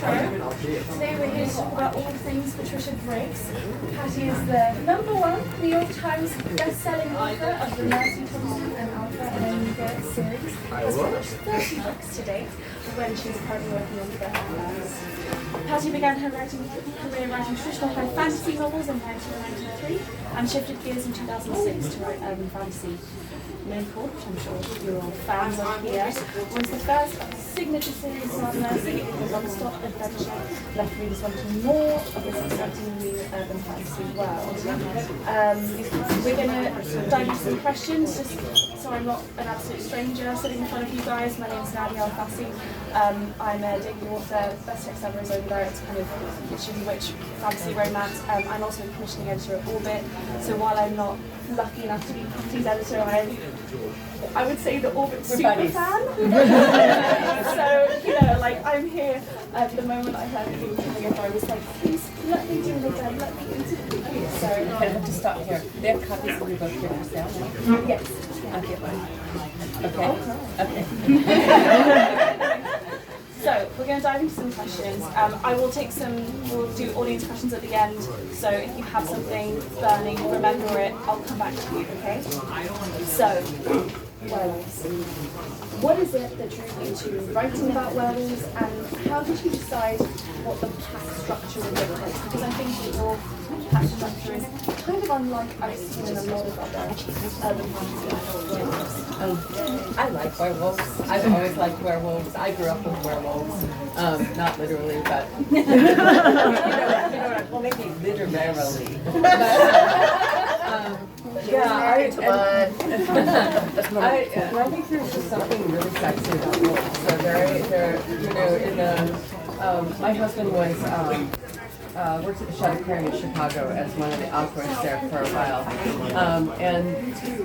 intro. Today we're here to talk about all things Patricia Briggs. Patty is the #1 New York Times best-selling author of the Mercy, Thompson and Alpha and Omega series. Has published 30 books to date, when she's currently working on 30 books. Patty began her career writing traditional high fantasy novels in 1993 and shifted gears in 2006 to write urban fantasy. Miracle, which I'm sure you're all fans of here, was the first signature series on Mercy, the non-stop adventure, left readers wanting more of this exciting new urban fantasy world. We're going to dive into some questions, just so I'm not an absolute stranger sitting in front of you guys. My name is Nadia El-Fassi. I'm a debut author, best text ever is over there. It's kind of witchy witch fantasy romance. I'm also a commissioning editor at Orbit, so while I'm not lucky enough to be Patty's editor, I would say the Orbit super fan. So, you know, like I'm here at the moment I heard you coming up, I was like, please let me do it again, let me interview you. So I have to stop here. They have copies of your book here for sale now? yes. I'll get one. Okay. So we're going to dive into some questions. We'll do audience questions at the end. So if you have something burning, remember it. I'll come back to you, okay? So, werewolves. What is it that drew you to writing about werewolves, and how did you decide what the pack structure would look like? Because I think that your pack structure is kind of unlike I've seen in a lot of other urban fantasy werewolves. I like werewolves. I've always liked werewolves. I grew up with werewolves. Not literally, but you know what? Well, maybe literally. I think there's just something really sexy about wolves. They're in the. My husband was worked at the Shedd Aquarium in Chicago as one of the operators there for a while, and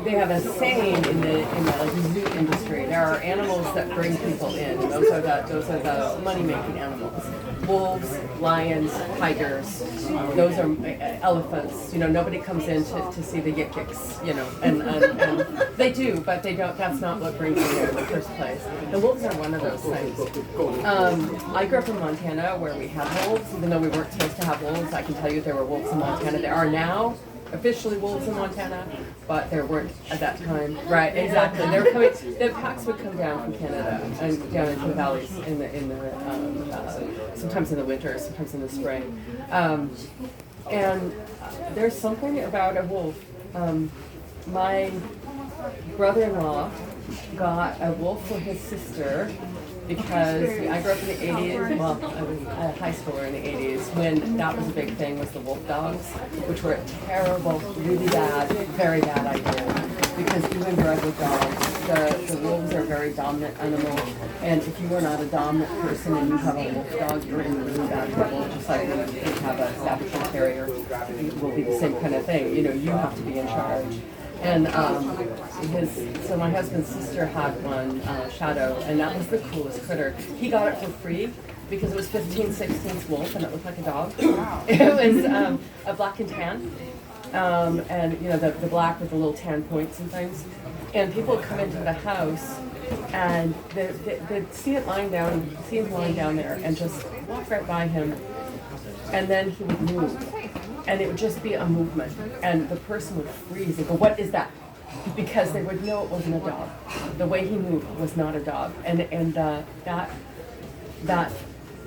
they have a saying in the zoo industry: there are animals that bring people in. Those are the money-making animals. Wolves, lions, tigers. Those are elephants. You know, nobody comes in to see the yik-yiks. You know, and they do, but they don't. That's not what brings them there in the first place. The wolves are one of those things. I grew up in Montana where we had wolves, even though we weren't supposed to have wolves. I can tell you there were wolves in Montana. There are now officially wolves in Montana, but there weren't at that time. Right, exactly. They were coming. The packs would come down from Canada and down into the valleys in the sometimes in the winter, sometimes in the spring. And there's something about a wolf. My brother-in-law got a wolf for his sister because I grew up in the 80s, well, I was a high schooler in the 80s, when that was a big thing, was the wolf dogs, which were a terrible, really bad, very bad idea. Because even bred with dogs, the wolves are a very dominant animal, and if you are not a dominant person and you have a wolf dog, you're in really bad trouble, just like when you have a Staffordshire Terrier, it will be the same kind of thing. You know, you have to be in charge. And so my husband's sister had one, Shadow, and that was the coolest critter. He got it for free because it was 15/16 wolf and it looked like a dog. Wow. It was a black and tan, and you know the black with the little tan points and things. And people would come into the house and they'd see him lying down there and just walk right by him, and then he would move. And it would just be a movement, and the person would freeze and go, "What is that?" Because they would know it wasn't a dog. The way he moved was not a dog, and that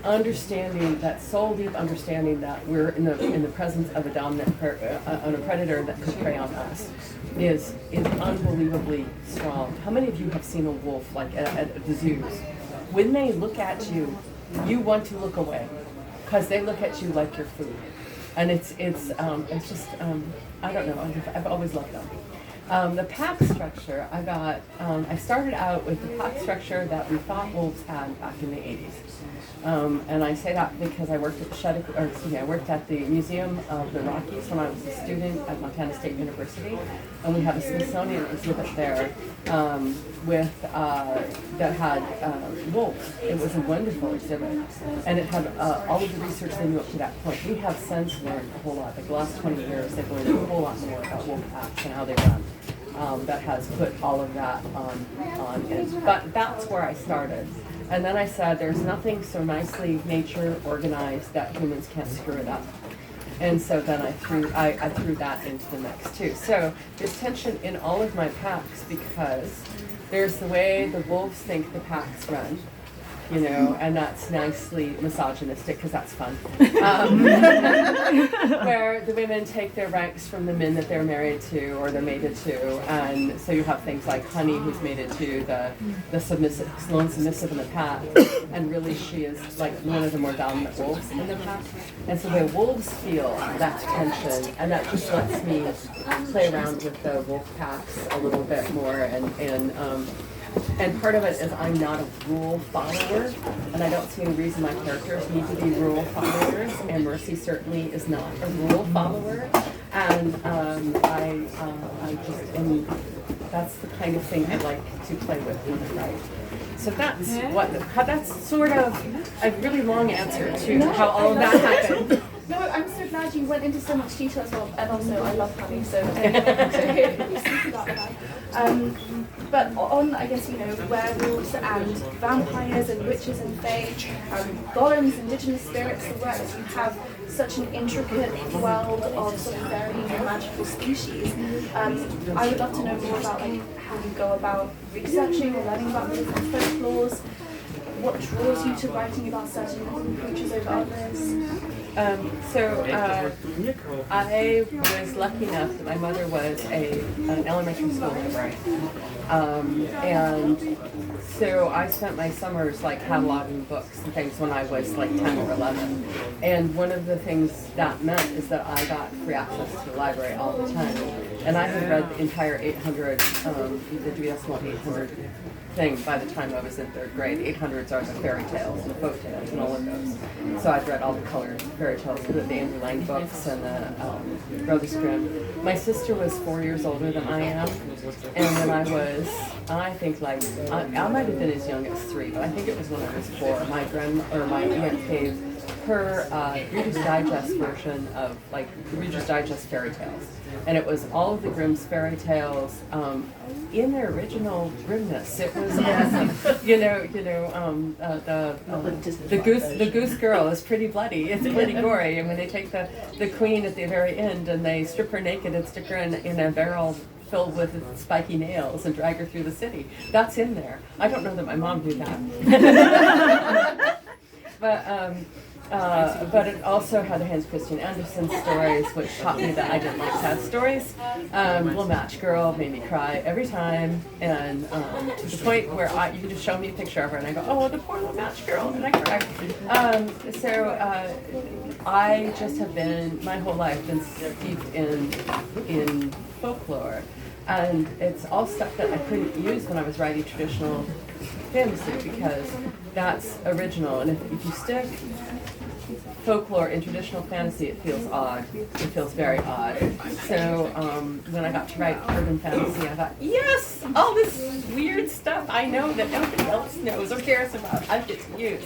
understanding, that soul deep understanding that we're in the presence of a dominant on a predator that could prey on us is unbelievably strong. How many of you have seen a wolf like at the zoos? When they look at you, you want to look away because they look at you like you're food. And it's just I don't know. I've always loved them. The pack structure I started out with the pack structure that we thought wolves had back in the 80s. And I say that because I worked at the Museum of the Rockies when I was a student at Montana State University, and we had a Smithsonian exhibit there that had wolves. It was a wonderful exhibit, and it had all of the research they knew up to that point. We have since learned a whole lot. Like the last 20 years, they've learned a whole lot more about wolf packs and how they run. That has put all of that on it. But that's where I started. And then I said, there's nothing so nicely nature organized that humans can't screw it up. And so then I threw that into the mix too. So there's tension in all of my packs because there's the way the wolves think the packs run, you know, and that's nicely misogynistic because that's fun. Where the women take their ranks from the men that they're married to or they're mated to, and so you have things like Honey, who's mated to the submissive, lone submissive in the pack, and really she is like one of the more dominant wolves in the pack. And so the wolves feel that tension, and that just lets me play around with the wolf packs a little bit more, and part of it is I'm not a rule follower, and I don't see any reason my characters need to be rule followers, and Mercy certainly is not a rule follower, and I just am, that's the kind of thing I like to play with in the fight. So that's that's sort of a really long answer to how all of that happened. No, I'm so glad you went into so much detail as well, and also I love Honey, so to hear you speak about that. But on, I guess, you know, werewolves and vampires and witches and fae, golems, indigenous spirits, the work that you have such an intricate world of sort of varying magical species. I would love to know more about like how you go about researching or learning about different folklores. What draws you to writing about certain creatures over others? I was lucky enough that my mother was an elementary school librarian. And so I spent my summers like cataloging books and things when I was like 10 or 11. And one of the things that meant is that I got free access to the library all the time. And I had read the entire 800, the Dewey Decimal 800 thing by the time I was in third grade. 800s are the fairy tales and the folk tales and all of those. So I'd read all the colored fairy tales, the Andrew Lang books and the Brothers Grimm. My sister was 4 years older than I am, and when I was, I think like, I might have been as young as 3, but I think it was when I was 4, my aunt gave her Reader's Digest version of like Reader's Digest fairy tales. And it was all of the Grimm's fairy tales in their original grimness. It was, the goose girl is pretty bloody. It's pretty gory. And when they take the queen at the very end and they strip her naked and stick her in a barrel filled with spiky nails and drag her through the city, that's in there. I don't know that my mom did that. But it also had the Hans Christian Andersen stories, which taught me that I didn't like sad stories. Little Match Girl made me cry every time, and to the point where you can just show me a picture of her, and I go, oh, the poor little Match Girl, and I cry. I just have been, my whole life, been steeped in folklore, and it's all stuff that I couldn't use when I was writing traditional fantasy, because that's original, and if you stick folklore in traditional fantasy, it feels odd. It feels very odd. So when I got to write urban fantasy, I thought, yes, all this weird stuff I know that nobody else knows or cares about, I get to use.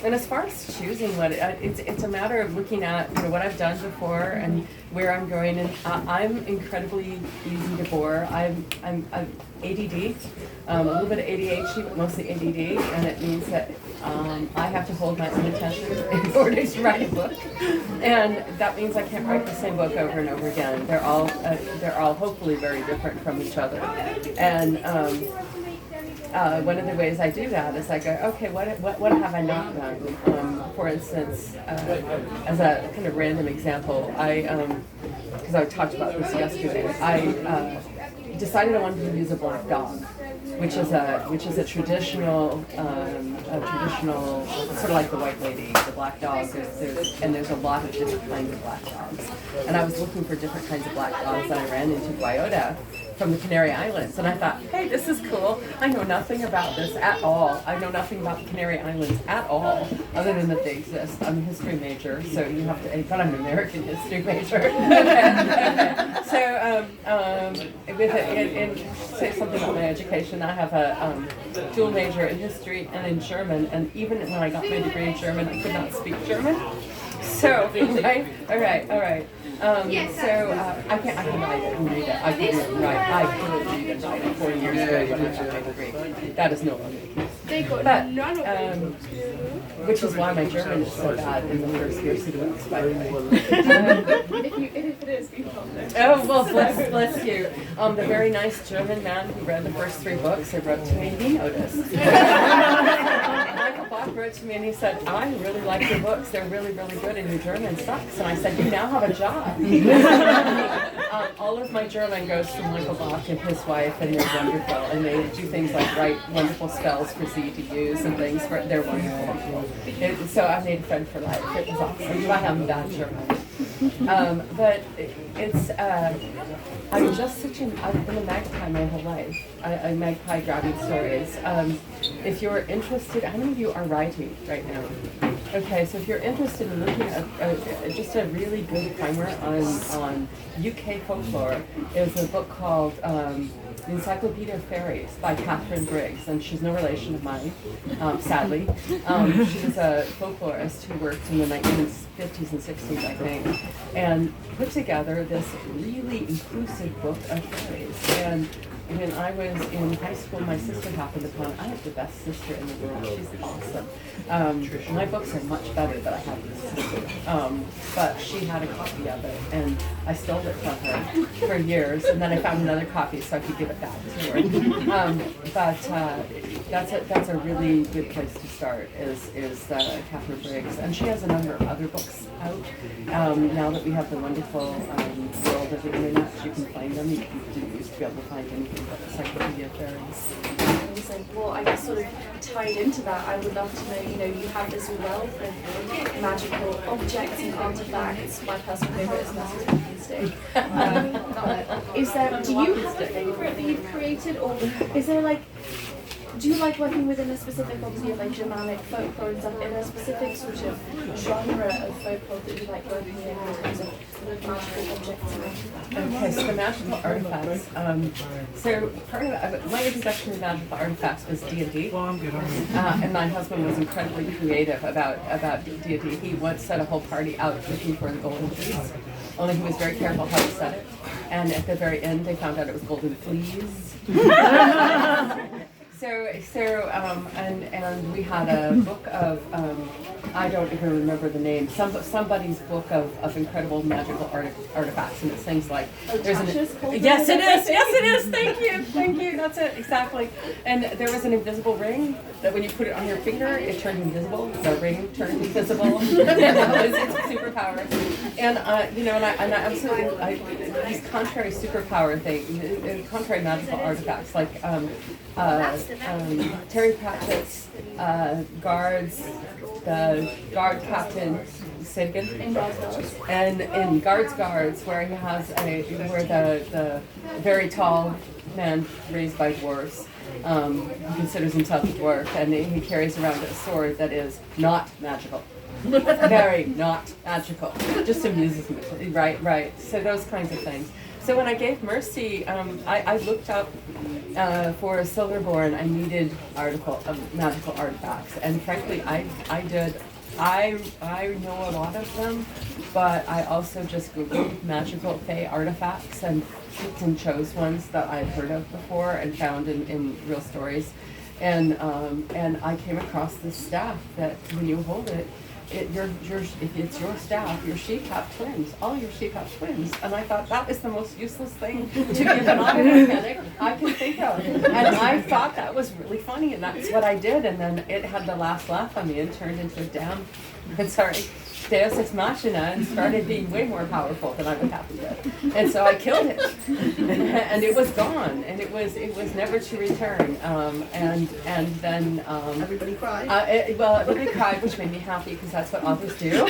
And as far as choosing what it's a matter of looking at what I've done before and where I'm going. And I'm incredibly easy to bore. I'm ADD, a little bit of ADHD, but mostly ADD, and it means that I have to hold my own attention in order to write a book, and that means I can't write the same book over and over again. They're all hopefully very different from each other, and one of the ways I do that is I go, okay, what have I not done? For instance, as a kind of random example, because I talked about this yesterday, I decided I wanted to use a black dog, which is a traditional sort of like the white lady, the black dog. There's a lot of different kinds of black dogs, and I was looking for different kinds of black dogs, and I ran into Guayota from the Canary Islands, and I thought, hey, this is cool. I know nothing about this at all. I know nothing about the Canary Islands at all, other than that they exist. I'm a history major, so you have to, but I'm an American history major. So, say something about my education, I have a dual major in history and in German, and even when I got my degree in German, I could not speak German. So, right? All right. I can write it and read it. I could read and write it 4 years ago when I got my degree. That is no longer the case. They got But, none of it. which is why my German is so bad in the first year students, by the way. If it is, you can't know. Oh, well, bless you. The very nice German man who read the first 3 books and wrote to me, he noticed. Michael Bach wrote to me and he said, I really like your books. They're really, really good and your German sucks. And I said, you now have a job. All of my German goes to Michael Bach and his wife, and they're wonderful. And they do things like write wonderful spells for Z to use and things. They're wonderful. So I made a friend for life. It was awesome. I have bad German. But it's, I'm just I've been a magpie my whole life. I magpie grabbing stories. If you're interested, how many of you are writing right now? Okay, so if you're interested in looking at just a really good primer on UK folklore, there's a book called The Encyclopedia of Fairies by Briggs, and she's no relation of mine, sadly. She was a folklorist who worked in the 1950s and 60s, I think, and put together this really inclusive book of fairies. And when I was in high school, my sister happened upon, I have the best sister in the world. She's awesome. My books are much better, but I have this sister. But she had a copy of it, and I stole it from her for years, and then I found another copy so I could give it back to her. That's a really good place to start, is Briggs. And she has a number of other books out. Now that we have the wonderful world of the internet, you can find them. You didn't used to be able to find anything but the Encyclopedia of Fairies. Well, I guess sort of tied into that, I would love to know, you have this wealth of magical objects and artifacts. My personal favourite is Mrs. Walking Stick. Do you have a favourite that you've created, or is there like, do you like working within a specific, obviously, like Germanic folklore and stuff, in a specific sort of genre of folklore that you like working in terms of magical objects and artifacts? Okay, so the magical artifacts. So part of my introduction to magical artifacts was D&D, and my husband was incredibly creative about D&D. He once set a whole party out looking for the golden fleece, only he was very careful how he said it, and at the very end they found out it was golden fleas. And we had a book of, I don't even remember the name, somebody's book of incredible magical artifacts, and it's things like, yes it is, thank you, that's it, exactly. And there was an invisible ring that when you put it on your finger, it turned invisible, the ring turned invisible. It's a superpower. And, and I absolutely, these contrary superpower things, contrary magical artifacts, like, Terry Pratchett's guards, the guard captain, say it again? And in Guards, where he has where the very tall man raised by dwarves, considers himself a dwarf, and he carries around a sword that is not magical. Very not magical. Just amuses me. Right. So those kinds of things. So when I gave Mercy, I looked up for a Silverborn. I needed magical artifacts, and frankly, I did. I know a lot of them, but I also just Googled magical fae artifacts and picked and chose ones that I'd heard of before and found in real stories, and I came across this staff that when you hold it. If it's your staff, your sheep have twins. All your sheep have twins. And I thought that is the most useless thing to give an auto mechanic I can think of. And I thought that was really funny, and that's what I did. And then it had the last laugh on me and turned into a Deus Ex Machina, and started being way more powerful than I would have to. And so I killed it, and it was gone, and it was never to return. And then Everybody cried. Everybody cried, which made me happy because that's what authors do.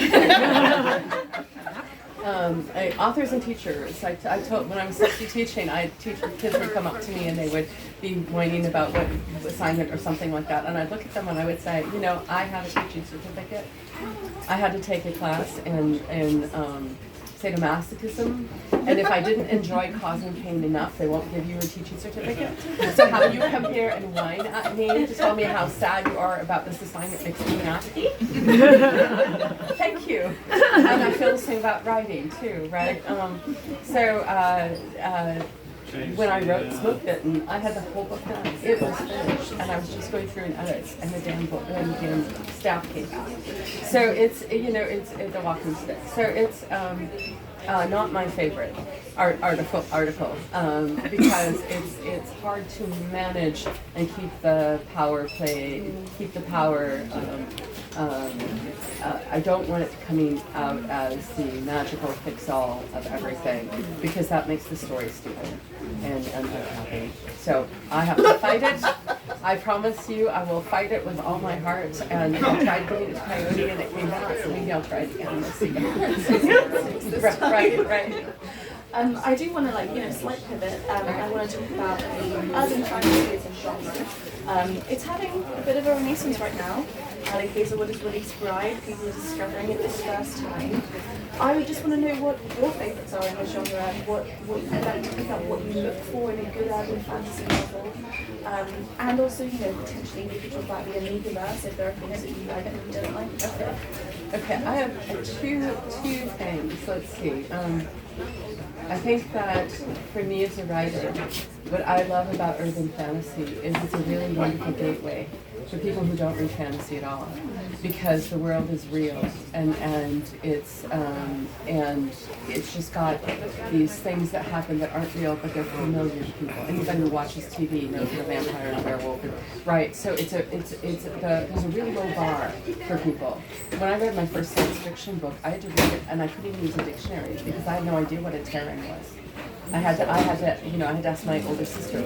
Authors and teachers. I told when I was teaching, kids would come up to me and they would be whining about what assignment or something like that, and I'd look at them and I would say, I have a teaching certificate. I had to take a class in sadomasochism, and if I didn't enjoy causing pain enough, they won't give you a teaching certificate. So how you come here and whine at me to tell me how sad you are about this assignment makes me happy? Thank you. And I feel the same about writing too, right? when I wrote Smoke Bitten, I had the whole book done. It was finished, and I was just going through and edits, and the damn book, and the damn staff came out. So it's it's a walking stick. So it's not my favorite article because it's hard to manage and keep the power play, keep the power. I don't want it coming out as the magical fix-all of everything because that makes the story stupid and unhappy. So I have to fight it. I promise you I will fight it with all my heart. And I tried putting it to Coyote and it came out, so maybe I'll try it again. Let's see. Right. I do want to slight pivot. I want to talk about the urban fantasy as a genre. It's having a bit of a renaissance right now. Like Hazelwood has released Bride, people are discovering it this first time. I would just want to know what your favourites are in the genre, what you'd like to pick up, what you look for in a good urban fantasy novel. And also, potentially we could talk about the Amigaverse if there are things that you like and you don't like. Okay, I have two things. Let's see. I think that for me as a writer, what I love about urban fantasy is it's a really wonderful gateway for people who don't read fantasy at all, because the world is real and it's just got these things that happen that aren't real but they're familiar to people. Anybody who watches TV knows what a vampire and a werewolf is, right? So there's a really low bar for people. When I read my first science fiction book, I had to read it and I couldn't even use a dictionary because I had no idea what a Terran was. I had to ask my older sister,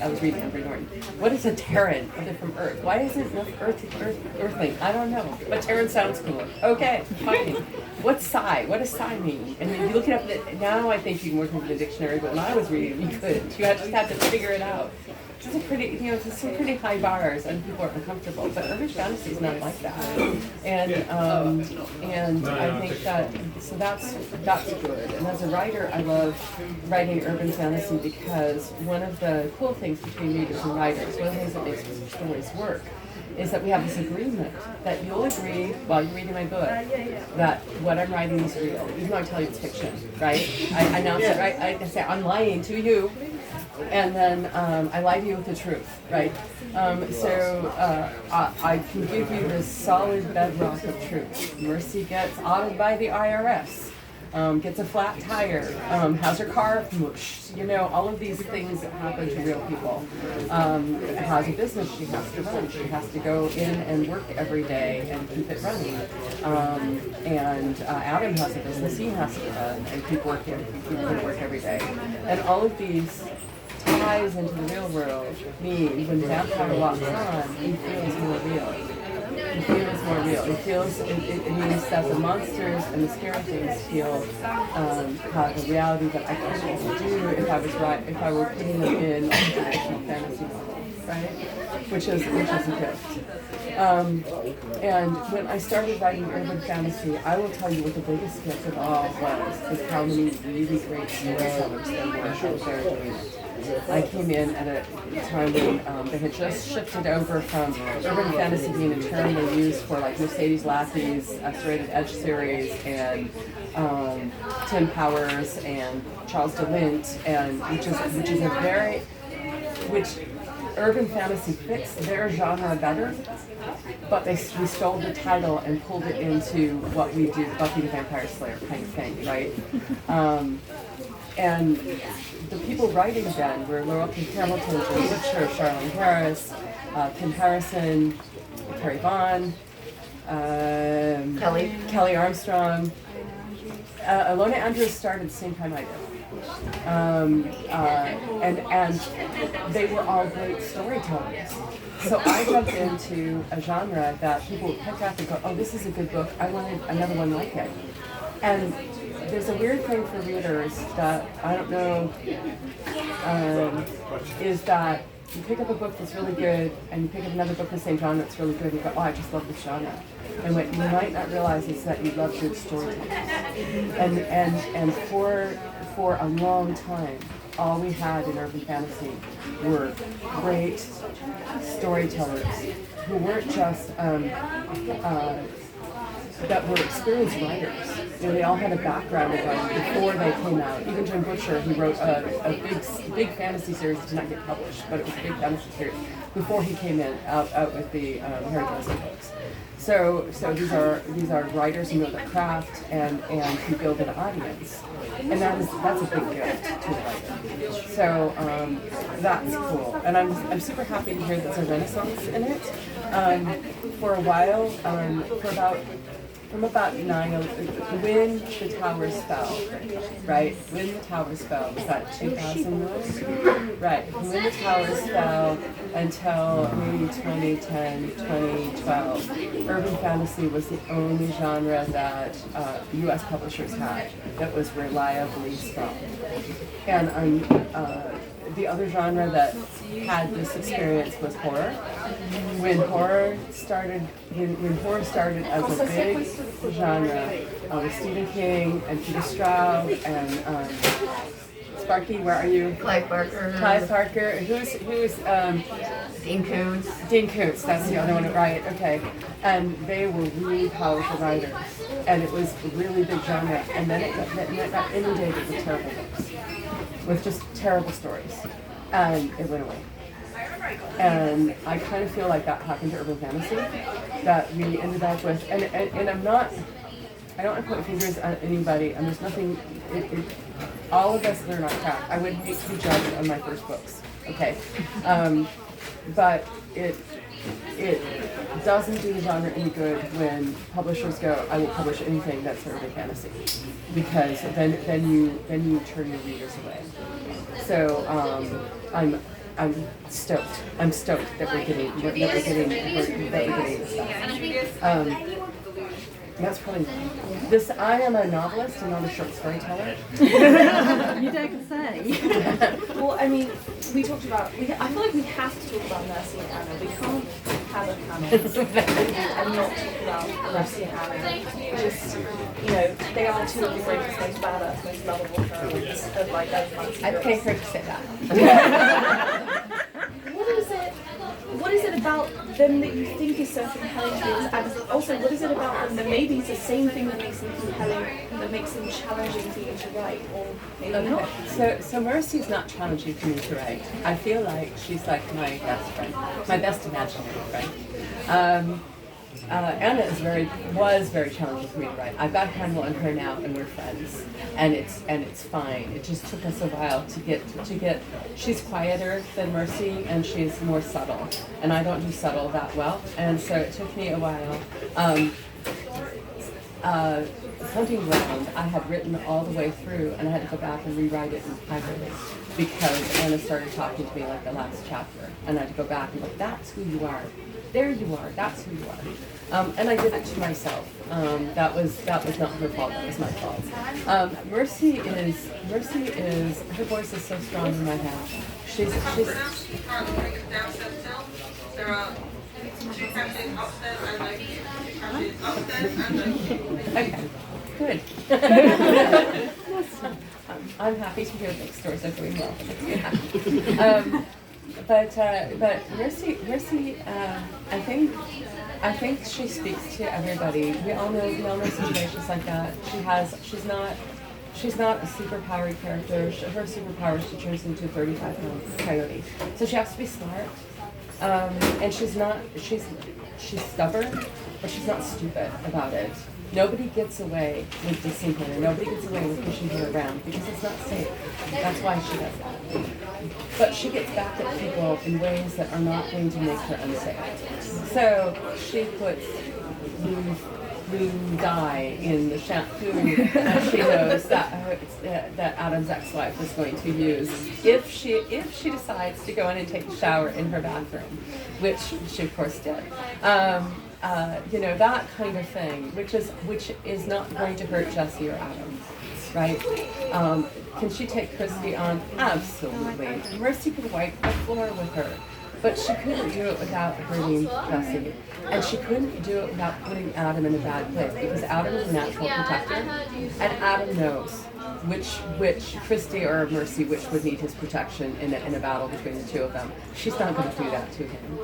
I was reading Every Norton, what is a Terran? Are they from Earth? Why isn't enough Earthling? I don't know, but Terran sounds cool. Okay, fine. What's psi? What does psi mean? And you look it up, now I think you can work with the dictionary, but when I was reading you couldn't. You just had to figure it out. It's some pretty high bars and people are uncomfortable, but urban fantasy is not like that. And I think that's good. And as a writer, I love writing urban fantasy because one of the cool things between readers and writers, one of the things that makes stories work, is that we have this agreement that you'll agree while you're reading my book that what I'm writing is real, even though I tell you it's fiction, right? I announce it, right? I say I'm lying to you. And then I lie to you with the truth, right? I can give you this solid bedrock of truth. Mercy gets audited by the IRS, gets a flat tire, has her car mushed, all of these things that happen to real people. Has a business she has to run. She has to go in and work every day and keep it running. Adam has a business he has to run and keep work every day. And all of these ties into the real world mean when vampire walks on, he feels more real. It means that the monsters and the scary things feel have a reality that I couldn't do if I were putting them in a traditional fantasy novel, right? Which is a gift. And when I started writing urban fantasy, I will tell you what the biggest gift of all was how many really great storytellers there were out there doing it. I came in at a time when they had just shifted over from urban fantasy being a term they used for like Mercedes Lackey's Serrated Edge series and Tim Powers and Charles DeLint, and which urban fantasy fits their genre better, but we stole the title and pulled it into what we do, Buffy the Vampire Slayer kind of thing, right? And the people writing then were Laurel K. Hamilton, Jim Butcher, Charlene Harris, Kim Harrison, Carrie Vaughn, Kelly Armstrong. Ilona Andrews started the same time I did. And they were all great storytellers. So I jumped into a genre that people would pick up and go, oh, this is a good book, I wanted another one like it. And there's a weird thing for readers that I don't know, is that you pick up a book that's really good and you pick up another book in the same genre that's really good and you go, oh, I just love this genre. And what you might not realize is that you love good storytelling. And for a long time, all we had in urban fantasy were great storytellers who weren't just that were experienced writers. You know, they all had a background of writing before they came out. Even Jim Butcher, who wrote a big fantasy series that did not get published, but it was a big fantasy series before he came out with the Harry Potter books. So these are writers who know their craft and who build an audience, and that's a big gift to the writer. So that's cool, and I'm super happy to hear there's a renaissance in it. For a while, from about 9, when the towers fell, right? When the towers fell, was that 2001? Right, when the towers fell until maybe 2010, 2012, urban fantasy was the only genre that U.S. publishers had that was reliably strong. And the other genre that had this experience was horror. When horror started as a big genre with Stephen King and Peter Straub and Sparky, where are you? Clive Barker. Clive Barker. Who's Dean Koontz. Dean Koontz, that's the other one, right? Okay. And they were really powerful writers, and it was a really big genre. And then it got inundated with terrible books, with just terrible stories, and it went away. And I kind of feel like that happened to urban fantasy, that we ended up with, and I don't want to point fingers at anybody, and there's nothing, all of us learn our craft. I would hate to be judged on my first books, okay? But it doesn't do the genre any good when publishers go, I will publish anything that's urban fantasy, because then you turn your readers away. So I'm stoked. I'm stoked that we're getting this stuff. That's probably this. I am a novelist and not a short storyteller. You don't say. Well, I mean, we talked about. I feel like we have to talk about Mercy and Anna. We can't have a panel and not talk about Mercy and Anna. Just, they are two of the greatest, most badass, most lovable heroines of like fantasy. I'd pay her to say that. What is it about them that you think is so compelling to readers? And also, what is it about them that maybe is the same thing that makes them compelling, that makes them challenging for you to write, or maybe not? So Mercy's not challenging for me to write. I feel like she's like my best friend, my best imaginary friend. Anna was very challenging for me to write. I've got a handle on her now, and we're friends, and it's fine. It just took us a while to get. She's quieter than Mercy, and she's more subtle, and I don't do subtle that well, and so it took me a while. Hunting Ground, I had written all the way through, and I had to go back and rewrite it entirely because Anna started talking to me like the last chapter, and I had to go back and go, that's who you are. There you are. That's who you are. And I did it to myself. That was not her fault. That was my fault. Mercy is her voice is so strong in my head. She's. Okay. Good. I'm happy to hear bookstores are doing well. But Mercy, I think she speaks to everybody. We all know situations like that. She's not a superpowered character. Her superpower is she turns into a 35-pound coyote. So she has to be smart. And she's stubborn, but she's not stupid about it. Nobody gets away with dissing her. Nobody gets away with pushing her around because it's not safe. That's why she does that. But she gets back at people in ways that are not going to make her unsafe. So she puts blue dye in the shampoo that she knows that Adam's ex-wife is going to use if she decides to go in and take a shower in her bathroom, which she of course did. That kind of thing, which is not going to hurt Jesse or Adam, right? Can she take Christy on? Absolutely. Mercy could wipe the floor with her, but she couldn't do it without hurting Jesse, and she couldn't do it without putting Adam in a bad place, because Adam is a natural protector, and Adam knows which Christy or Mercy, which would need his protection in a battle between the two of them. She's not going to do that to him.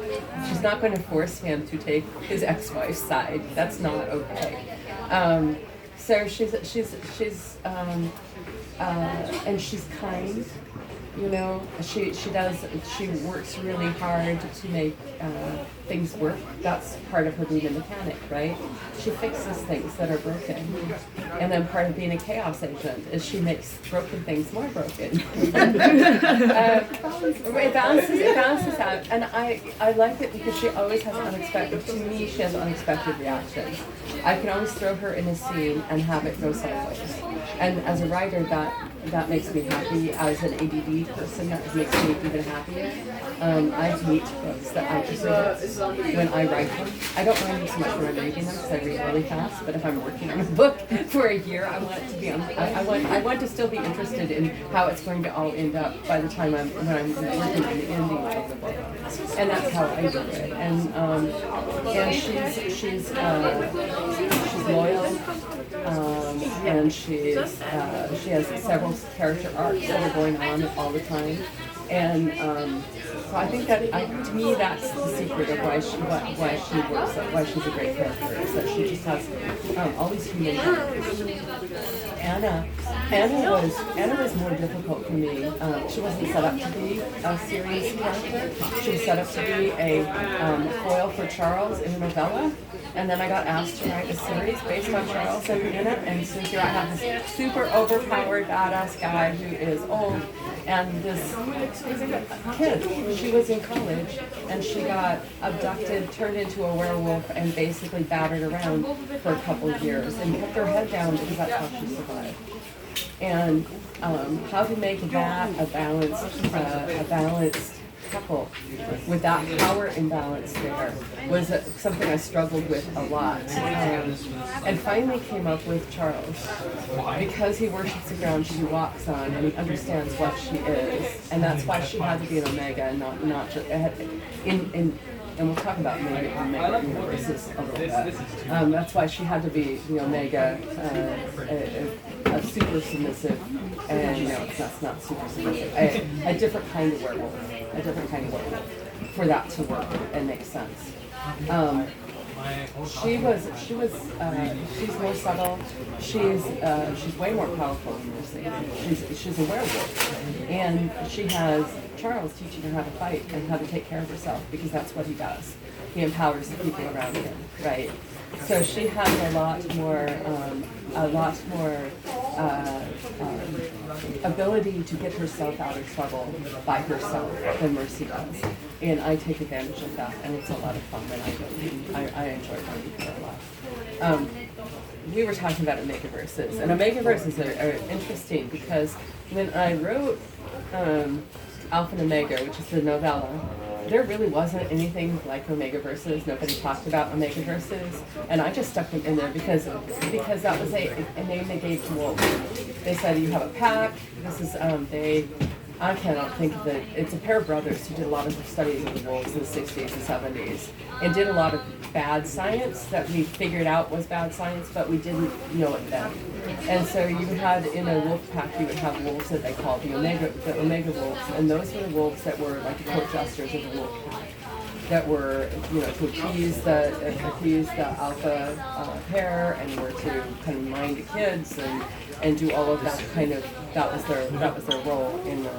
She's not going to force him to take his ex-wife's side. That's not okay. So she's and she's kind. You know, she works really hard to make things work. That's part of her being a mechanic, right? She fixes things that are broken. And then part of being a chaos agent is she makes broken things more broken. It balances out. And I like it because she always has unexpected, to me, she has unexpected reactions. I can always throw her in a scene and have it go sideways. And as a writer, that makes me happy. As an ADD person, that makes me even happier. I hate books that I just read when I write them. I don't mind them so much when I'm reading them because I read really fast. But if I'm working on a book for a year, I want it to be on. I want to still be interested in how it's going to all end up by the time when I'm working on the ending of the book. And that's how I do it. And she's loyal. And she has several character arcs that are going on all the time, and so I think that to me that's the secret of why she works, why she's a great character, is that she just has all these human characters. Anna was more difficult for me. She wasn't set up to be a serious character. She was set up to be a foil for Charles in a novella. And then I got asked to write a series based on Charles and Anna, and so here I have this super overpowered badass guy who is old, and this kid. She was in college, and she got abducted, turned into a werewolf, and basically battered around for a couple of years, and kept her head down because that's how she survived. And how to make that a balanced couple with that power imbalance there was something I struggled with a lot, and finally came up with Charles because he worships the ground she walks on and he understands what she is, and that's why she had to be an Omega and not just and we'll talk about Omega universes a little bit. That's why she had to be the Omega, a super submissive, and that's not super submissive, a different kind of werewolf, for that to work and make sense. She's more subtle. She's way more powerful than Mercy. She's a werewolf, and she has Charles teaching her how to fight and how to take care of herself, because that's what he does. He empowers the people around him, right? So she has a lot more ability to get herself out of trouble by herself than Mercy does, and I take advantage of that, and it's a lot of fun, and I enjoy writing her a lot. We were talking about Omegaverses, and Omegaverses are interesting because when I wrote Alpha and Omega, which is the novella, there really wasn't anything like Omegaverses. Nobody talked about Omegaverses, and I just stuck them in there because that was a name they gave to wolves. They said you have a pack. This is I cannot think of it. It's a pair of brothers who did a lot of studies of the wolves in the 60s and 70s, and did a lot of bad science that we figured out was bad science, but we didn't know it then. And so you had, in a wolf pack, you would have wolves that they called the Omega wolves, and those were the wolves that were like the court jesters of the wolf pack, that were, to appease the alpha pair, and were to kind of mind the kids and do all of that kind of, that was their role in the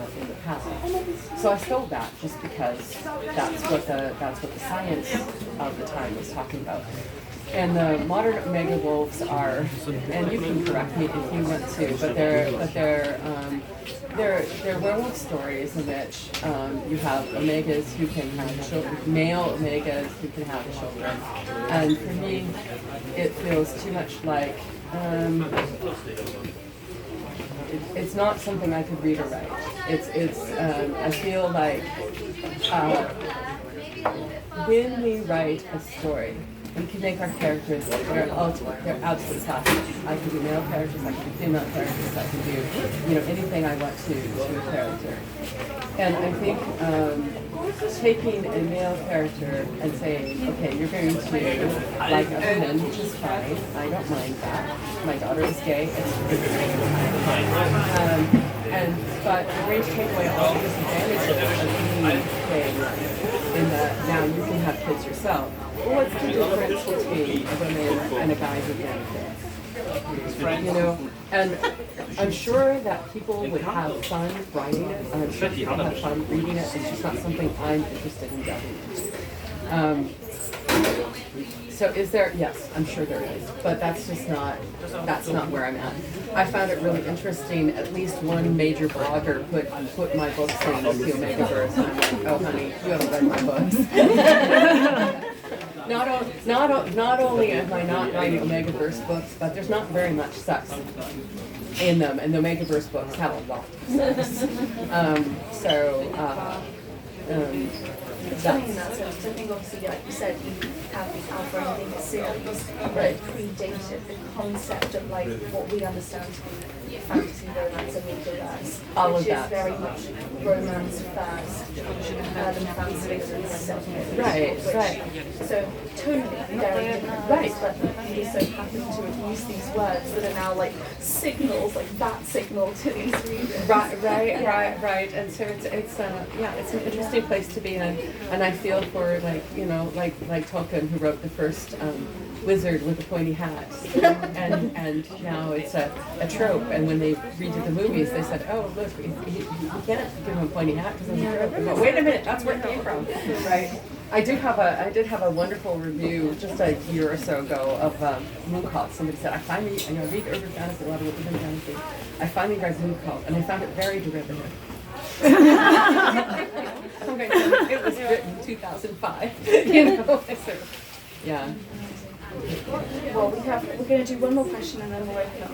pack. So I stole that just because that's what the science of the time was talking about. And the modern Omega wolves are, and you can correct me if you want to, but they're werewolf stories in which you have Omegas who can have children, male Omegas who can have children. And for me, it feels too much like it's not something I could read or write. I feel like when we write a story, we can make our characters, they're absolute classics. I can do male characters, I can do female characters, I can do, anything I want to a character. And I think taking a male character and saying, okay, you're going to like a woman, which is fine, I don't mind that. my daughter is gay. But the Grange take away all the disadvantages of being gay in that now you can have kids yourself. Well, what's the difference between a woman and a guy who can have kids? You know, and I'm sure that people would have fun writing it, and I'm sure people have fun reading it. It's just not something I'm interested in dubbing. So is there? Yes, I'm sure there is, but that's not where I'm at. I found it really interesting. At least one major blogger put my books in the Omegaverse, and I'm like, oh honey, you haven't read my books. Not only am I not writing Omegaverse books, but there's not very much sex in them, and the Omegaverse books have a lot of sex. Explaining that sense, because I think obviously, like you said, you have the Alpha and Omega series that predated the concept of like what we understand to be fantasy, romance, and mythos, all which of that. is very much romance first, and fantasy second. Right. So tonally very different, Right. but you so happen to have used these words that are now like signals, like that signal to these readers. Right. And so it's an interesting place to be in, and I feel for like Tolkien, who wrote the first wizard with a pointy hat, and now it's a trope. And when they redid the movies, they said, oh look, you can't give him a pointy hat because it's a trope. But wait a minute, that's where it came from, right? I did have a wonderful review just a year or so ago of Mooncult. Somebody said, I finally, read urban fantasy, a lot of urban fantasy. I finally read Mooncult, and I found it very derivative. It was written in 2005, so, yeah. Well, we're going to do one more question and then we'll open up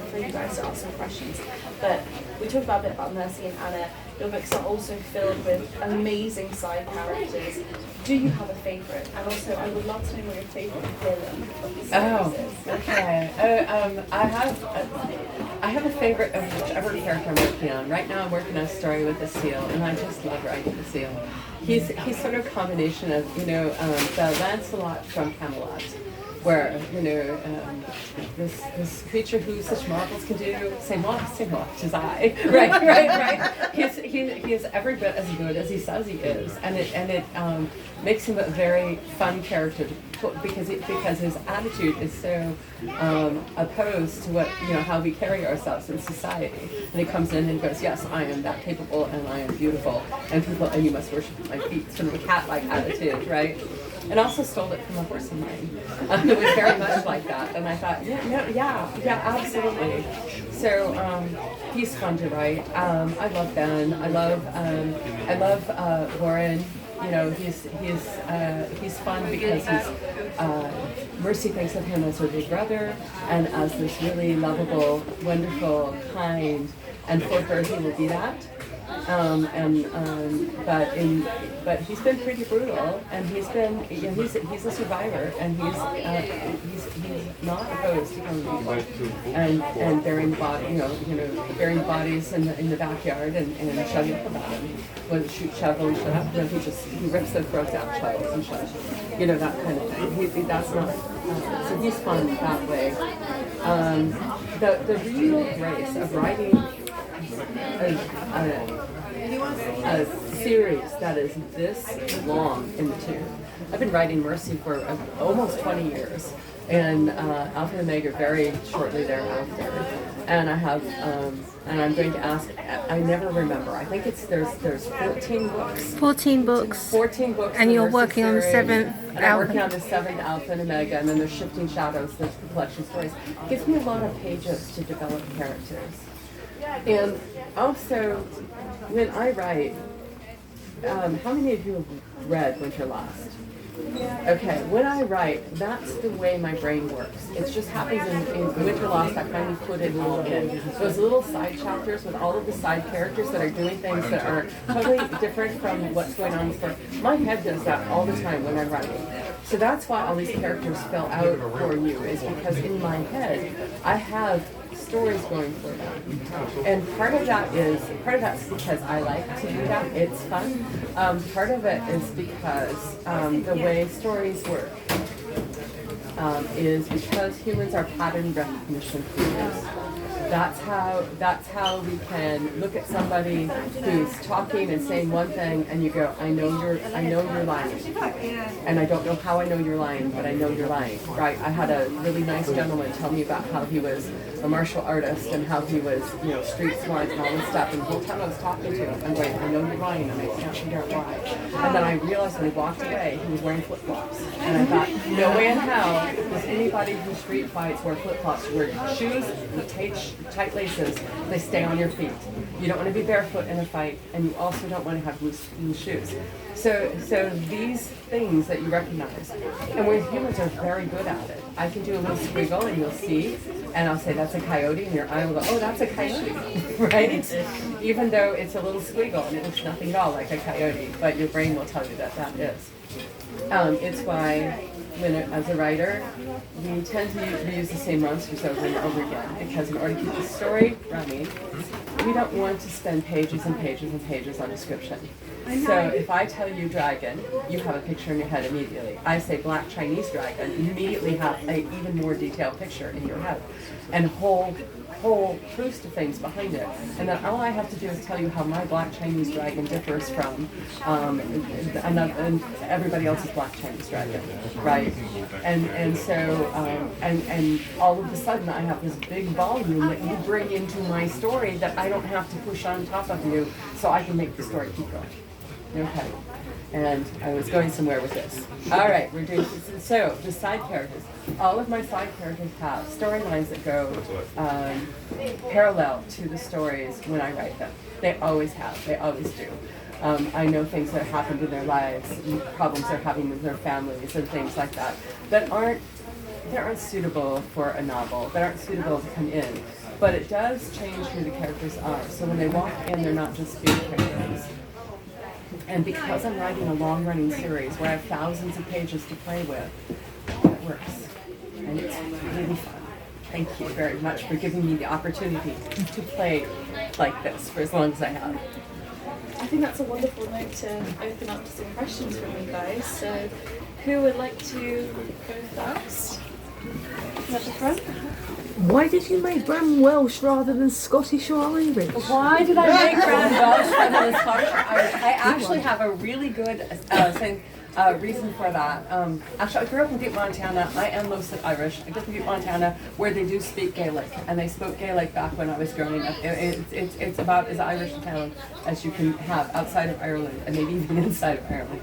for you guys to ask some questions. But we talked about a bit about Mercy and Anna. Your books are also filled with amazing side characters. Do you have a favourite? And also, I would love to know what your favourite villain of the series is. Okay. I have a favourite of whichever character I'm working on. Right now I'm working on a story with the seal, and I just love writing the seal. He's sort of a combination of, the Lancelot from Camelot, where, this creature who such marvels can do, say moi, tis I. Right. He is every bit as good as he says he is, and it makes him a very fun character because his attitude is so opposed to what how we carry ourselves in society. And he comes in and goes, yes, I am that capable and I am beautiful, and you must worship at my feet. Sort of a cat-like attitude, right? And also stole it from a horse of mine. It was very much like that, and I thought, yeah, absolutely. So he's fun to write. I love Ben. I love Warren. He's fun because Mercy thinks of him as her big brother and as this really lovable, wonderful, kind, and for her he will be that. But he's been pretty brutal, and he's a survivor, and he's not opposed to killing people and burying burying bodies in the backyard and shutting up about them. When shoot shovel and shut up, he rips their throats out, shovels and shut up, that kind of thing. That's not so he's fun that way. The real grace of writing a series that is this long in the tooth. I've been writing Mercy for almost 20 years, and Alpha and Omega very shortly thereafter. And I have, and I'm going to ask. I never remember. I think there's 14 books. 14 books. 14 books. And you're Mercy working on the series, 7th. And I'm working on the 7th Alpha and Omega, and then there's Shifting Shadows. There's the collection stories. It gives me a lot of pages to develop characters. And also, when I write, how many of you have read Winter Lost? Okay, when I write, that's the way my brain works. It just happens in Winter Lost. I finally put it in those little side chapters with all of the side characters that are doing things that are totally different from what's going on in the story. My head does that all the time when I'm writing. So that's why all these characters fill out for you, is because in my head, I have stories going for them. And part of that's because I like to do that. It's fun. Part of it is because the way stories work is because humans are pattern recognition creatures. That's how we can look at somebody who's talking and saying one thing, and you go, I know you're lying, and I don't know how I know you're lying, but I know you're lying, right? I had a really nice gentleman tell me about how he was a martial artist and how he was, street smart and all this stuff, and the whole time I was talking to him, I'm going, I know you're lying, and I can't figure out why. And then I realized when he walked away, he was wearing flip-flops, and I thought, no way in hell does anybody who street fights wear flip-flops. Wear shoes with tight laces, they stay on your feet. You don't want to be barefoot in a fight, and you also don't want to have loose shoes. So these things that you recognize, and we humans are very good at it. I can do a little squiggle, and you'll see, and I'll say that's a coyote, and your eye will go, oh, that's a coyote, right? Even though it's a little squiggle, and it looks nothing at all like a coyote, but your brain will tell you that that is. It's why, as a writer, we tend to reuse the same monsters over and over again, because in order to keep the story running, we don't want to spend pages and pages and pages on description. So if I tell you dragon, you have a picture in your head immediately. I say black Chinese dragon, you immediately have an even more detailed picture in your head, and whole host of things behind it. And then all I have to do is tell you how my black Chinese dragon differs from and everybody else's black Chinese dragon, right? And so and all of a sudden I have this big volume that you bring into my story that I don't have to push on top of you, so I can make the story keep going. Okay. And I was going somewhere with this. All right, we're doing this. So the side characters. All of my side characters have storylines that go parallel to the stories when I write them. They always have. They always do. I know things that happened in their lives, problems they're having with their families, and things like that that aren't suitable for a novel. That aren't suitable to come in. But it does change who the characters are. So when they walk in, they're not just being characters. And because I'm writing a long-running series where I have thousands of pages to play with, it works. And it's really fun. Thank you very much for giving me the opportunity to play like this for as long as I have. I think that's a wonderful note to open up to some questions from you guys. So who would like to go first? At the front? Why did you make Bram Welsh rather than Scottish or Irish? Why did I make Bram Welsh rather than Scottish or Irish? I actually have a really good reason for that. Actually, I grew up in Butte, Montana. I am mostly Irish. I grew up in Butte, Montana, where they do speak Gaelic, and they spoke Gaelic back when I was growing up. It's about as Irish a town as you can have outside of Ireland, and maybe even inside of Ireland.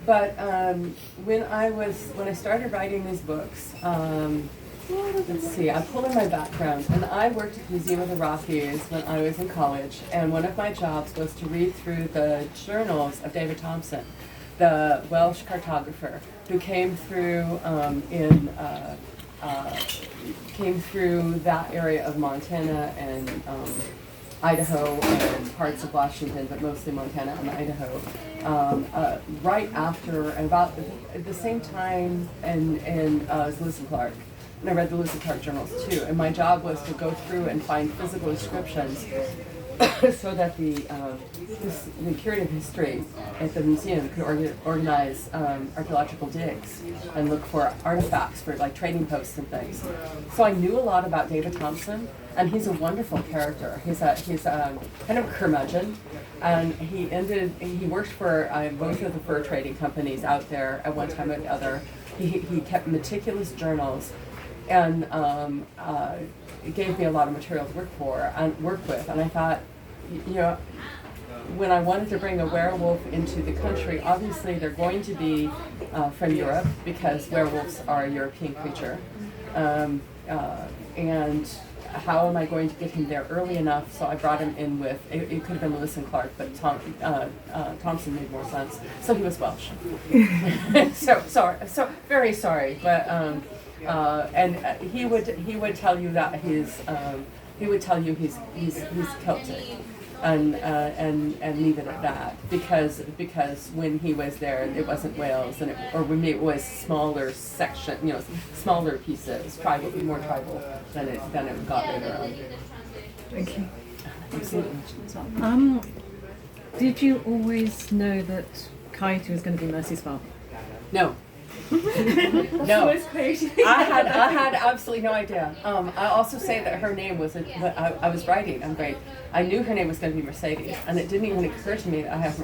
But when I started writing these books, let's see, I pulled in my background, and I worked at the Museum of the Rockies when I was in college, and one of my jobs was to read through the journals of David Thompson, the Welsh cartographer, who came through came through that area of Montana and Idaho and parts of Washington, but mostly Montana and Idaho, right after, and about the same time, as Lewis and Clark. And I read the Lewis and Clark journals too. And my job was to go through and find physical descriptions so that the curative history at the museum could organize archaeological digs and look for artifacts for like trading posts and things. So I knew a lot about David Thompson, and he's a wonderful character. He's kind of a curmudgeon, and he worked for both of the fur trading companies out there at one time or the other. He kept meticulous journals, and it gave me a lot of material to work with. And I thought, when I wanted to bring a werewolf into the country, obviously they're going to be from Europe, because werewolves are a European creature. And how am I going to get him there early enough? So I brought him in with, it could have been Lewis and Clark, but Thompson made more sense. So he was Welsh. so very sorry, but and he would tell you that he's Celtic, and leave it at that, because when he was there, it wasn't Wales, or when it was smaller section, smaller pieces, more tribal than it got later on. Thank you. Absolutely. Did you always know that Kaito was going to be Mercy's father? No. No, Always crazy. I had absolutely no idea. I also say that her name was, I was writing, I knew her name was going to be Mercedes, and it didn't even occur to me that I have,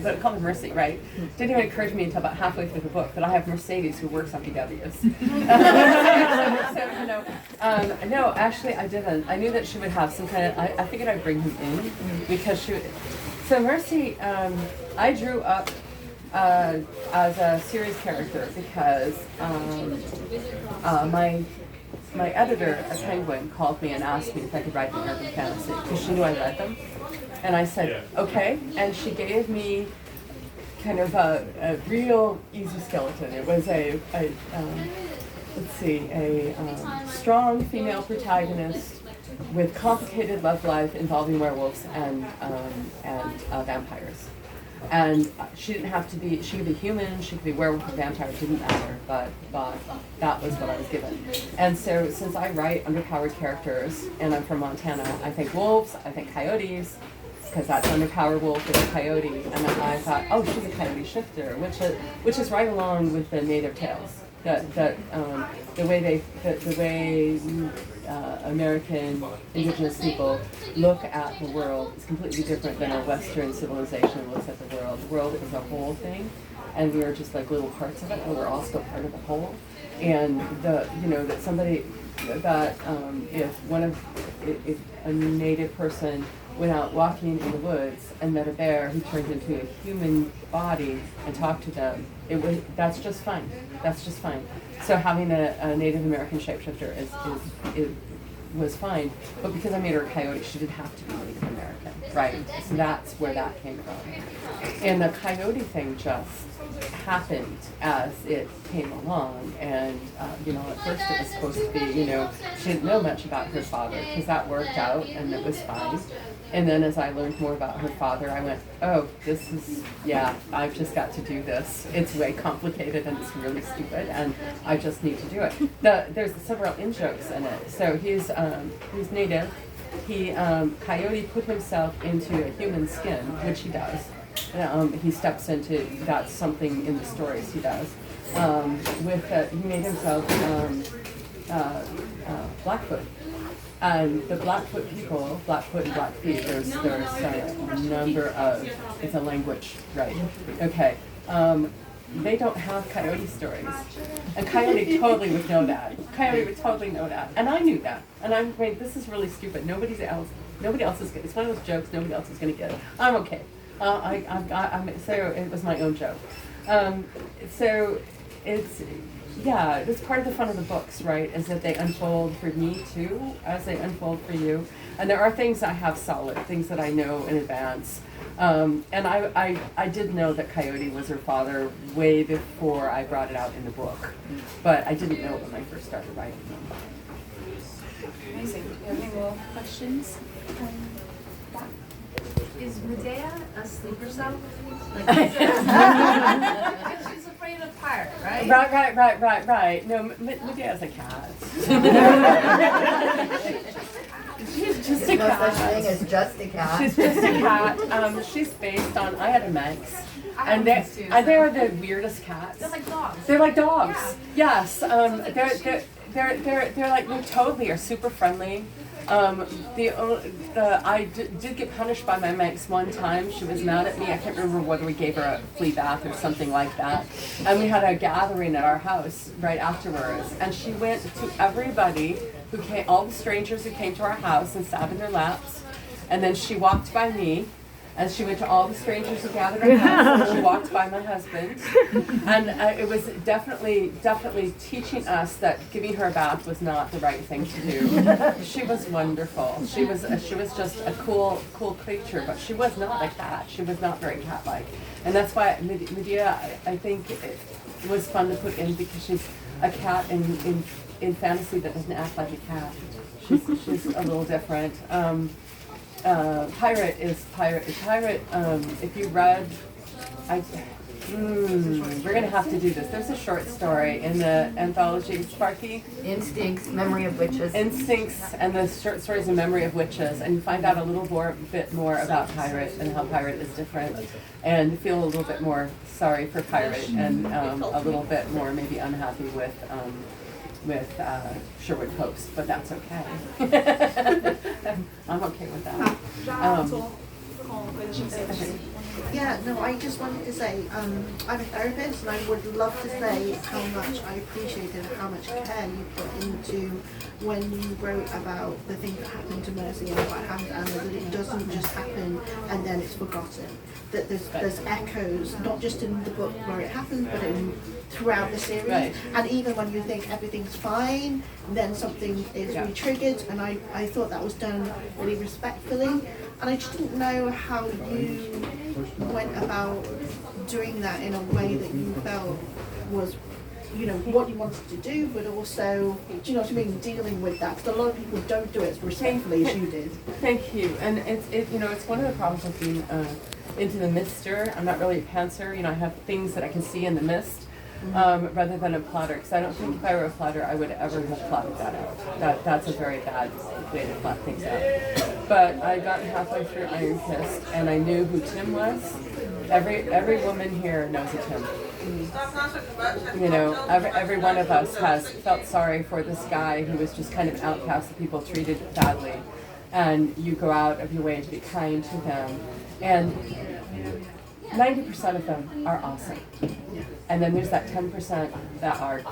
but it called her Mercy, right? Didn't even occur to me until about halfway through the book that I have Mercedes who works on PWs. So, you know, no, actually I didn't. I knew that she would have some kind of, I figured I'd bring him in, because so Mercy, I drew up as a series character because my editor at Penguin called me and asked me if I could write an urban fantasy because she knew I read them, and I said okay, and she gave me kind of a real easy skeleton. It was a strong female protagonist with complicated love life involving werewolves and vampires. And she didn't have to be, she could be human, she could be werewolf or vampire, it didn't matter, but that was what I was given. And so since I write underpowered characters, and I'm from Montana, I think wolves, I think coyotes, because that's underpowered wolf is a coyote, and then I thought, oh, she's a coyote shifter, which is right along with the native tales. The way American indigenous people look at the world is completely different than our Western civilization looks at the world. The world is a whole thing, and we are just like little parts of it, and we're all still part of the whole. And if a native person went out walking in the woods and met a bear who turned into a human body and talked to them, that's just fine. That's just fine. So having a Native American shapeshifter was fine, but because I made her a coyote, she didn't have to be Native American, right? So that's where that came from. And the coyote thing just happened as it came along, and at first it was supposed to be, she didn't know much about her father, because that worked out and it was fine. And then as I learned more about her father, I went, oh, I've just got to do this. It's way complicated and it's really stupid, and I just need to do it. There's several in-jokes in it. So he's native. Coyote put himself into a human skin, which he does. He steps into, that's something in the stories he does. He made himself Blackfoot. And the Blackfoot people, Blackfoot and Blackfeet, there's a number of, it's a language, right? Okay. They don't have coyote stories. And Coyote totally would know that. Coyote would totally know that. And I knew that. And I'm going, this is really stupid. Nobody else is going to, it's one of those jokes nobody else is going to get. I'm okay. So it was my own joke. So it's part of the fun of the books, right, is that they unfold for me too, as they unfold for you. And there are things I have solid, things that I know in advance. And I did know that Coyote was her father way before I brought it out in the book. But I didn't know it when I first started writing them. Amazing. Do you have any more questions? Is Medea a sleeper cell? She's afraid of fire, right? Right. No, Medea's a cat. She's just a cat. No such thing as just a cat. She's just a cat. She's based on, I had a Manx. And they are the weirdest cats. They're like dogs. They're like dogs. Yeah. Yes. They're like, they totally are super friendly. I did get punished by my Manx one time. She was mad at me. I can't remember whether we gave her a flea bath or something like that. And we had a gathering at our house right afterwards. And she went to everybody who came, all the strangers who came to our house and sat in their laps. And then she walked by me. And she went to all the strangers who gathered at our house, and she walked by my husband. And it was definitely teaching us that giving her a bath was not the right thing to do. She was wonderful. She was just a cool creature, but she was not a cat. She was not very cat-like. And that's why Medea, I think, it was fun to put in, because she's a cat in fantasy that doesn't act like a cat. She's a little different. Pirate. If you read, We're gonna have to do this. There's a short story in the anthology Sparky, Instincts, Memory of Witches. Instincts, and the short stories in Memory of Witches, and you find out a little bit more about Pirate and how Pirate is different, and feel a little bit more sorry for Pirate, and a little bit more maybe unhappy with Sherwood Post, but that's okay. I'm okay with that. Yeah, no, I just wanted to say, I'm a therapist and I would love to say how much I appreciated how much care you put into when you wrote about the thing that happened to Mercy and what happened to Anna, that it doesn't just happen and then it's forgotten. That there's echoes, not just in the book where it happens, but throughout the series. Right. And even when you think everything's fine, then something is re-triggered, and I thought that was done really respectfully. And I just didn't know how you went about doing that in a way that you felt was, you know, what you wanted to do, but also, do you know what I mean, dealing with that. Because a lot of people don't do it as respectfully as you did. Thank you. And it's one of the problems with being into the mister. I'm not really a pantser. You know, I have things that I can see in the mist. Rather than a plotter, because I don't think if I were a plotter I would ever have plotted that out. That's a very bad way to plot things out. But I got halfway through Iron Fist and I knew who Tim was. Every woman here knows a Tim. You know, every one of us has felt sorry for this guy who was just kind of an outcast that people treated badly, and you go out of your way to be kind to them, and 90% of them are awesome. And then there's that 10% that are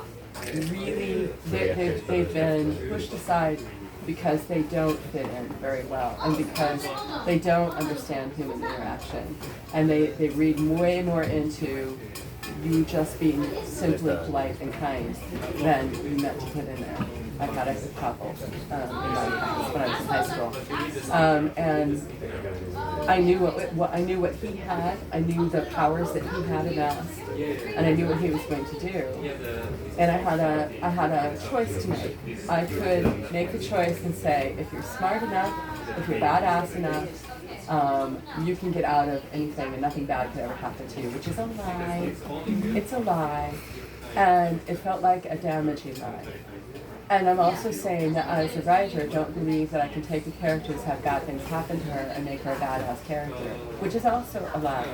really, they've been pushed aside because they don't fit in very well and because they don't understand human interaction. And they read way more into you just being simply polite and kind than you meant to put in there. I had a couple in my class when I was in high school, and I knew what he had. I knew the powers that he had amassed, and I knew what he was going to do. And I had a choice to make. I could make the choice and say, if you're smart enough, if you're badass enough, you can get out of anything and nothing bad could ever happen to you, which is a lie. It's a lie, and it felt like a damaging lie. And I'm also saying that as a writer, don't believe that I can take a character who's had bad things happen to her and make her a badass character, which is also a lie.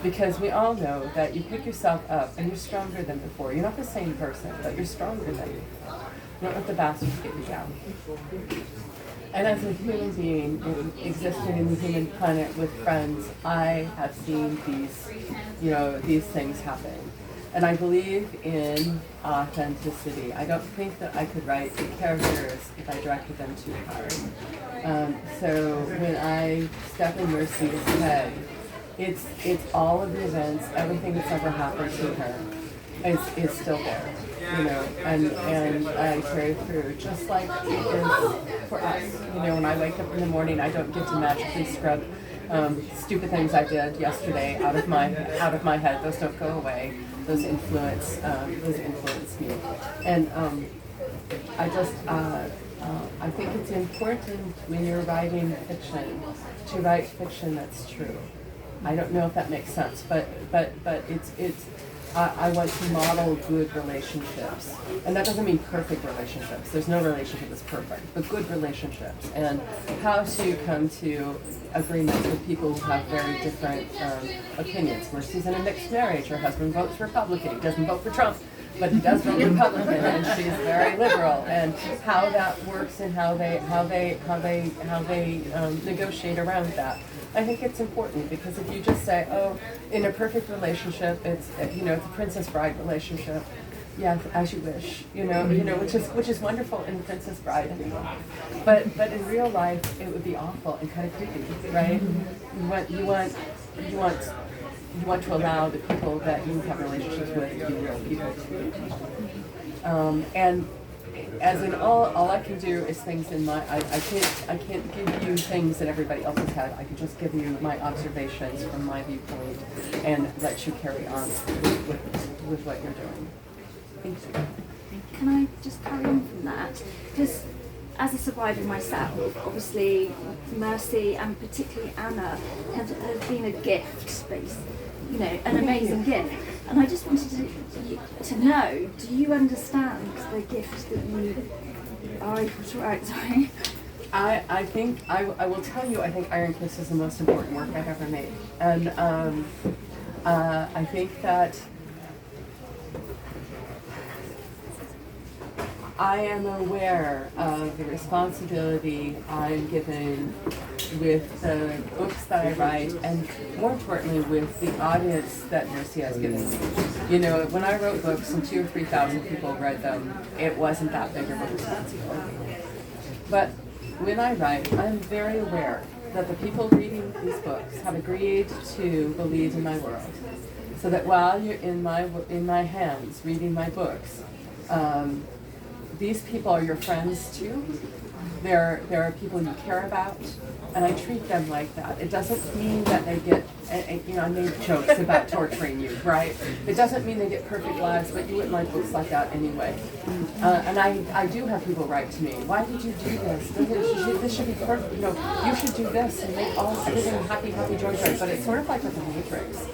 Because we all know that you pick yourself up and you're stronger than before. You're not the same person, but you're stronger than before. You don't let the bastards get you down. And as a human being existing in the human planet with friends, I have seen these things happen. And I believe in authenticity. I don't think that I could write the characters if I directed them too hard. So when I step in Mercy's head, it's all of the events, everything that's ever happened to her is still there, you know, and I carry through just like it is for us. You know, when I wake up in the morning, I don't get to magically scrub stupid things I did yesterday out of my head. Those don't go away. Those influence me, and I think it's important when you're writing fiction to write fiction that's true. I don't know if that makes sense, but it's. I want to model good relationships, and that doesn't mean perfect relationships. There's no relationship that's perfect, but good relationships, and how to come to agreements with people who have very different opinions. Mercy's in a mixed marriage. Her husband votes Republican. He doesn't vote for Trump, but he does vote Republican, and she's very liberal. And how that works and how they negotiate around that. I think it's important, because if you just say, oh, in a perfect relationship, it's a Princess Bride relationship. Yeah, as you wish, which is wonderful in Princess Bride anyway. But in real life, it would be awful and kind of creepy, right? You want to allow the people that you have relationships with to be real people too. And as in all I can do is things in my I can't give you things that everybody else has had. I can just give you my observations from my viewpoint and let you carry on with what you're doing. Thank you. Can I just carry on from that? Because as a survivor myself, obviously Mercy and particularly Anna have been a gift, you know, an amazing gift. And I just wanted to know, do you understand the gift that you are able to write? Sorry. I think, I will tell you, I think Iron Kiss is the most important work I've ever made. And I think that I am aware of the responsibility I'm given with the books that I write, and more importantly with the audience that Nadia has given me. You know, when I wrote books and 2,000 or 3,000 people read them, it wasn't that big of a responsibility. But when I write, I'm very aware that the people reading these books have agreed to believe in my world. So that while you're in my hands reading my books, these people are your friends too. There are people you care about, and I treat them like that. It doesn't mean that they get, you know, I made jokes about torturing you, right? It doesn't mean they get perfect lives, but you wouldn't like books like that anyway. And I do have people write to me, why did you do this? This should be perfect, you know, you should do this and make all everything happy, happy, joy, joy. But it's sort of like with the Matrix.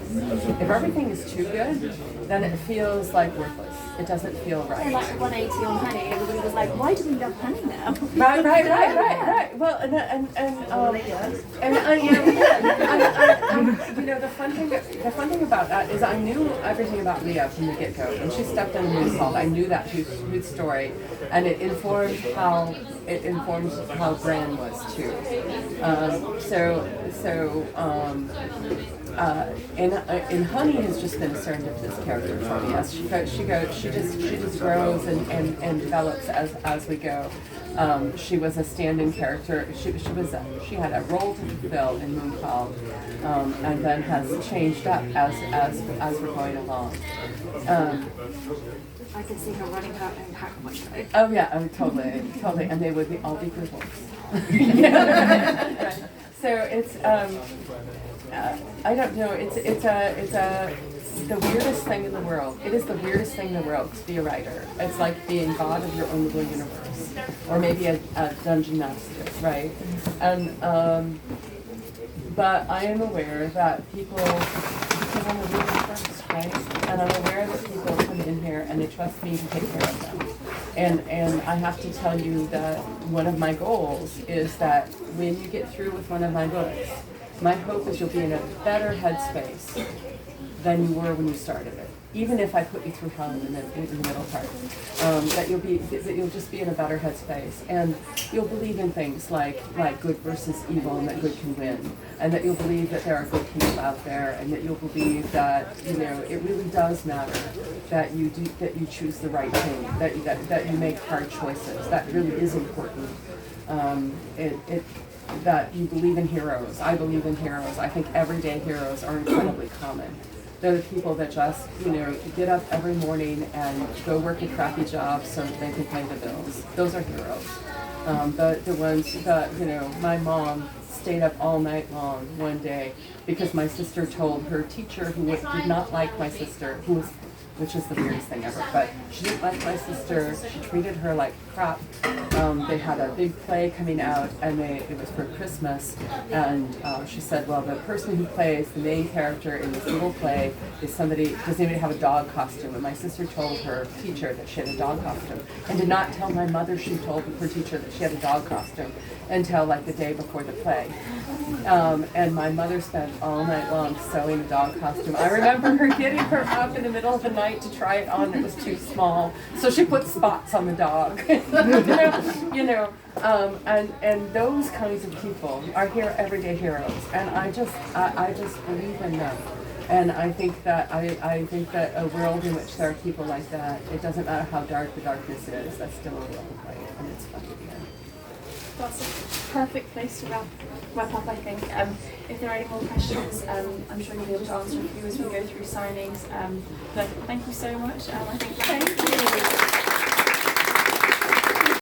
If everything is too good, then it feels like worthless. It doesn't feel right. Yeah, like 180 on honey. Everybody was like, why do we love honey now? Right. Well, you know, the fun thing about that is I knew everything about Leah from the get-go. When she stepped in the news hall, I knew that huge story, and it informed how Bran was too. And Honey has just been a serendipitous character for me. As she just grows and develops as we go. She was a stand-in character. She had a role to fulfill in Mooncall, and then has changed up as we're going along. I could see her running her own pack much though. Oh yeah, totally, and they would all be good wolves. Right. So it's I don't know. It's the weirdest thing in the world. It is the weirdest thing in the world to be a writer. It's like being god of your own little universe, or maybe a dungeon master, right? And but I am aware that people, because I'm a reader first, right? And I'm aware that people come in here and they trust me to take care of them. And I have to tell you that one of my goals is that when you get through with one of my books, my hope is you'll be in a better headspace than you were when you started it. Even if I put you through hell in the middle part, that you'll just be in a better headspace, and you'll believe in things like good versus evil, and that good can win, and that you'll believe that there are good people out there, and that you'll believe that, you know, it really does matter that you choose the right thing, that you make hard choices. That really is important. That you believe in heroes. I believe in heroes. I think everyday heroes are incredibly common. They're the people that just, you know, get up every morning and go work a crappy job so that they can pay the bills. Those are heroes. The ones that, you know, my mom stayed up all night long one day because my sister told her teacher, who did not like my sister, which is the weirdest thing ever, but she didn't like my sister. She treated her like crap. They had a big play coming out, and it was for Christmas, and she said, well, the person who plays the main character in this little play is somebody, does anybody have a dog costume? And my sister told her teacher that she had a dog costume, and did not tell my mother she told her teacher that she had a dog costume until like the day before the play. And my mother spent all night long sewing a dog costume. I remember her getting her up in the middle of the night to try it on. It was too small, so she put spots on the dog. And those kinds of people are here everyday heroes, and I just believe in them. And I think that a world in which there are people like that, it doesn't matter how dark the darkness is, that's still a world of light, and it's fun to be in. That's a perfect place to wrap up, I think. If there are any more questions, I'm sure you'll be able to answer a few as we go through signings. But thank you so much. I think Thank you.